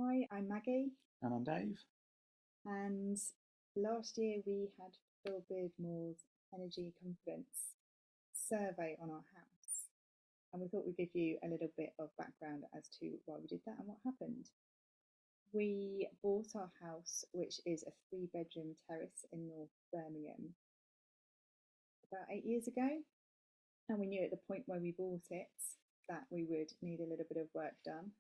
Hi, I'm Maggie, And I'm Dave. and last year we had Phil Beardmore's Energy Confidence survey on our house, and we thought we'd give you a little bit of background as to why we did that and what happened. We bought our house, which is a three-bedroom terrace in North Birmingham, about 8 years ago, and we knew at the point where we bought it that we would need a little bit of work done.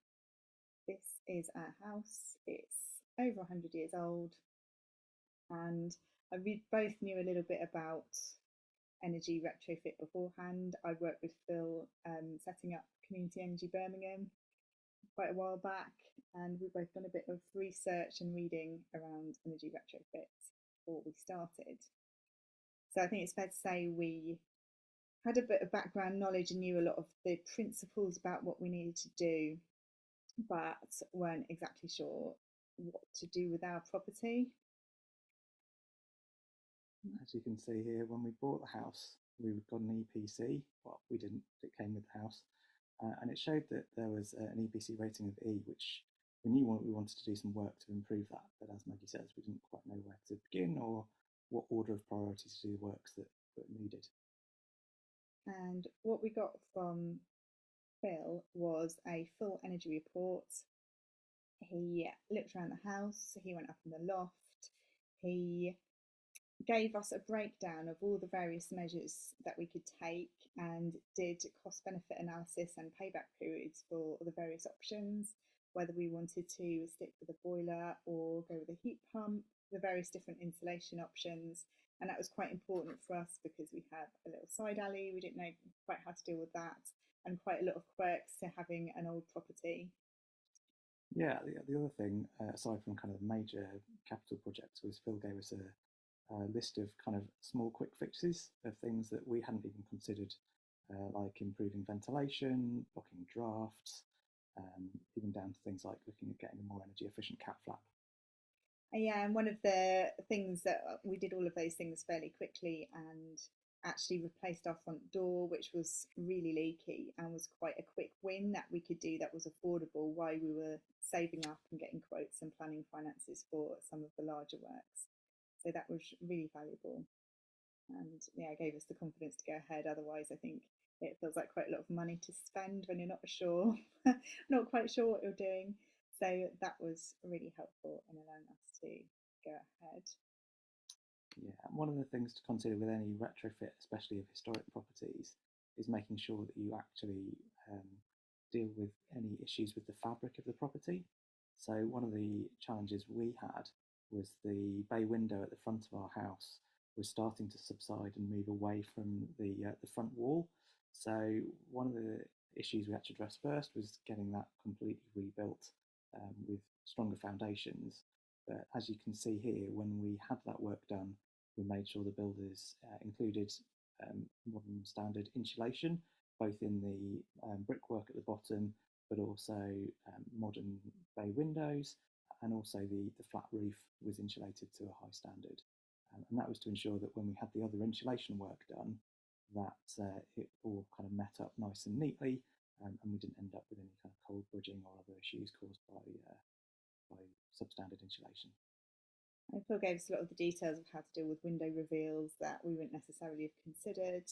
This is our house, it's over 100 years old, and we both knew a little bit about energy retrofit beforehand. I worked with Phil setting up Community Energy Birmingham quite a while back, and we've both done a bit of research and reading around energy retrofits before we started. So I think it's fair to say we had a bit of background knowledge and knew a lot of the principles about what we needed to do, but weren't exactly sure what to do with our property. As you can see here, when we bought the house, we got an EPC. Well, we didn't, it came with the house. And it showed that there was an EPC rating of E, which we knew we wanted to do some work to improve that. But as Maggie says, we didn't quite know where to begin or what order of priority to do the works that were needed. And what we got from Phil was a full energy report. He looked around the house, he went up in the loft, he gave us a breakdown of all the various measures that we could take and did cost benefit analysis and payback periods for the various options, whether we wanted to stick with a boiler or go with a heat pump, the various different insulation options. And that was quite important for us because we have a little side alley, we didn't know quite how to deal with that, and quite a lot of quirks to having an old property. Yeah, the other thing, aside from kind of major capital projects, was Phil gave us a list of kind of small quick fixes of things that we hadn't even considered, like improving ventilation, blocking drafts, even down to things like looking at getting a more energy efficient cat flap. Yeah, and one of the things that we did all of those things fairly quickly and actually replaced our front door, which was really leaky and was quite a quick win that we could do that was affordable while we were saving up and getting quotes and planning finances for some of the larger works. So that was really valuable and yeah, it gave us the confidence to go ahead. Otherwise, I think it feels like quite a lot of money to spend when you're not sure, not quite sure what you're doing. So that was really helpful in allowing us to go ahead. Yeah, and one of the things to consider with any retrofit, especially of historic properties, is making sure that you actually um, deal with any issues with the fabric of the property. So one of the challenges we had was the bay window at the front of our house was starting to subside and move away from the front wall. So one of the issues we had to address first was getting that completely rebuilt with stronger foundations. But as you can see here, when we had that work done, we made sure the builders included modern standard insulation, both in the brickwork at the bottom, but also modern bay windows, and also the flat roof was insulated to a high standard. And that was to ensure that when we had the other insulation work done, that it all kind of met up nice and neatly, and we didn't end up with any kind of cold bridging or other issues caused by substandard insulation. And Phil gave us a lot of the details of how to deal with window reveals that we wouldn't necessarily have considered.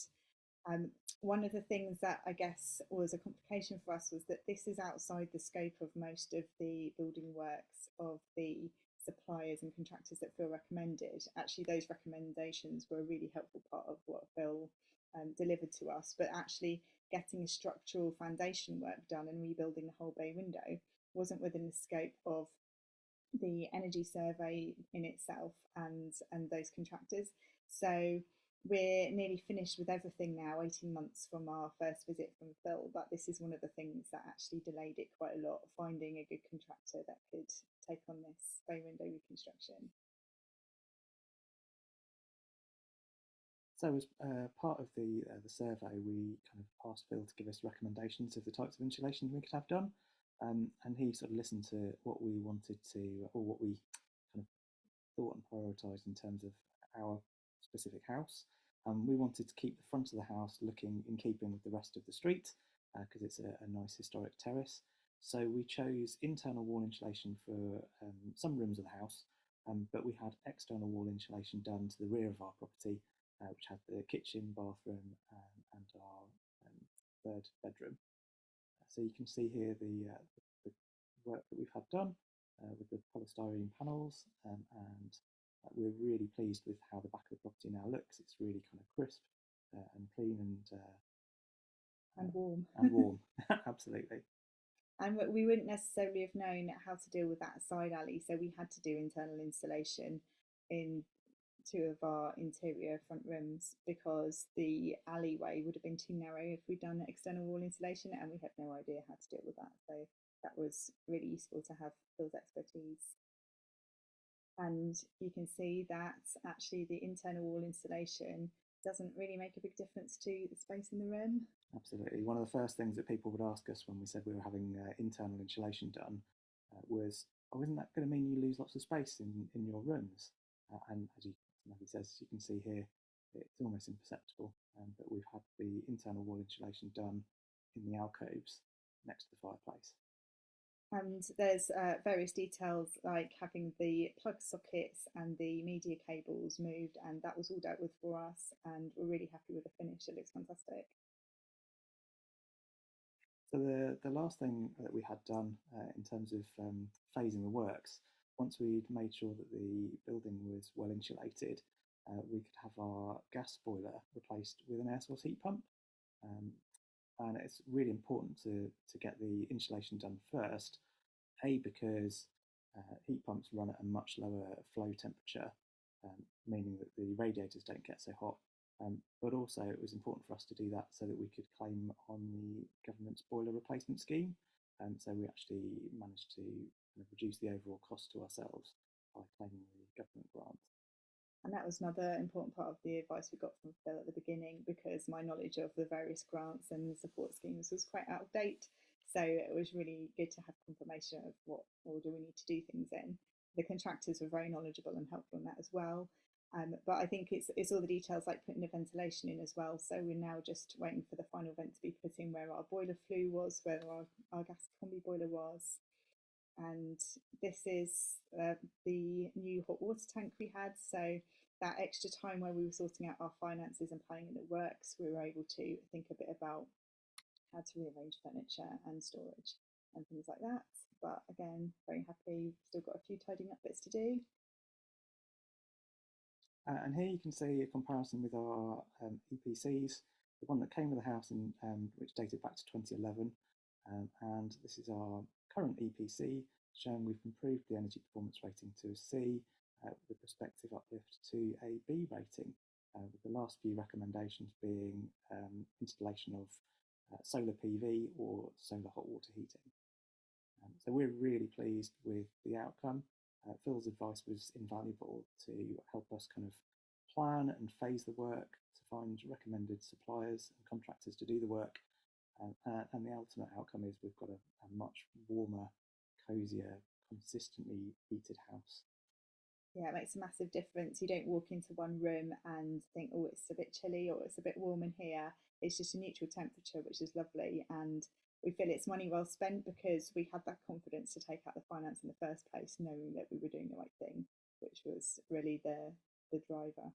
Um, One of the things that I guess was a complication for us was that this is outside the scope of most of the building works of the suppliers and contractors that Phil recommended. Actually, those recommendations were a really helpful part of what Phil delivered to us, but actually getting a structural foundation work done and rebuilding the whole bay window wasn't within the scope of the energy survey in itself and those contractors. So we're nearly finished with everything now, 18 months from our first visit from Phil, but this is one of the things that actually delayed it quite a lot, finding a good contractor that could take on this bay window reconstruction. So, as part of the survey, we kind of asked Phil to give us recommendations of the types of insulation we could have done, and he sort of listened to what we wanted to, or what we kind of thought and prioritised in terms of our specific house. We wanted to keep the front of the house looking in keeping with the rest of the street because it's a nice historic terrace. So we chose internal wall insulation for some rooms of the house, but we had external wall insulation done to the rear of our property, which had the kitchen, bathroom, and our third bedroom. So you can see here the work that we've had done with the polystyrene panels, and we're really pleased with how the back of the property now looks. It's really kind of crisp and clean and warm. And warm, absolutely. And we wouldn't necessarily have known how to deal with that side alley, so we had to do internal insulation in two of our interior front rooms because the alleyway would have been too narrow if we'd done external wall insulation, and we had no idea how to deal with that. So that was really useful to have Phil's expertise. And you can see that actually the internal wall insulation doesn't really make a big difference to the space in the room. Absolutely. One of the first things that people would ask us when we said we were having internal insulation done was, oh, isn't that going to mean you lose lots of space in your rooms? And as Maggie says, you can see here, it's almost imperceptible, but we've had the internal wall insulation done in the alcoves next to the fireplace. And there's various details like having the plug sockets and the media cables moved, and that was all dealt with for us, and we're really happy with the finish. It looks fantastic. So the last thing that we had done in terms of phasing the works, once we'd made sure that the building was well insulated, we could have our gas boiler replaced with an air source heat pump. And it's really important to get the insulation done first, because heat pumps run at a much lower flow temperature, meaning that the radiators don't get so hot. But also it was important for us to do that so that we could claim on the government's boiler replacement scheme. So we actually managed to kind of reduce the overall cost to ourselves by claiming the government grant. And that was another important part of the advice we got from Phil at the beginning, because my knowledge of the various grants and support schemes was quite out of date. So it was really good to have confirmation of what order we need to do things in. The contractors were very knowledgeable and helpful in that as well. But I think it's all the details like putting the ventilation in as well. So we're now just waiting for the final vent to be put in where our boiler flue was, where our gas combi boiler was. And this is the new hot water tank we had. So that extra time where we were sorting out our finances and planning the works, we were able to think a bit about how to rearrange furniture and storage and things like that. But again, very happy. Still got a few tidying up bits to do. And here you can see a comparison with our EPCs, the one that came with the house which dated back to 2011. And this is our current EPC, showing we've improved the energy performance rating to a C, with a prospective uplift to a B rating, with the last few recommendations being installation of solar PV or solar hot water heating. So we're really pleased with the outcome. Phil's advice was invaluable to help us kind of plan and phase the work, to find recommended suppliers and contractors to do the work. And the ultimate outcome is we've got a much warmer, cosier, consistently heated house. Yeah, it makes a massive difference. You don't walk into one room and think, oh, it's a bit chilly or it's a bit warm in here. It's just a neutral temperature, which is lovely. And we feel it's money well spent because we had that confidence to take out the finance in the first place, knowing that we were doing the right thing, which was really the driver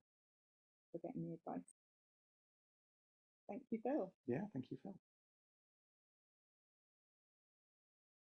for getting the advice. Thank you, Phil. Yeah, thank you, Phil.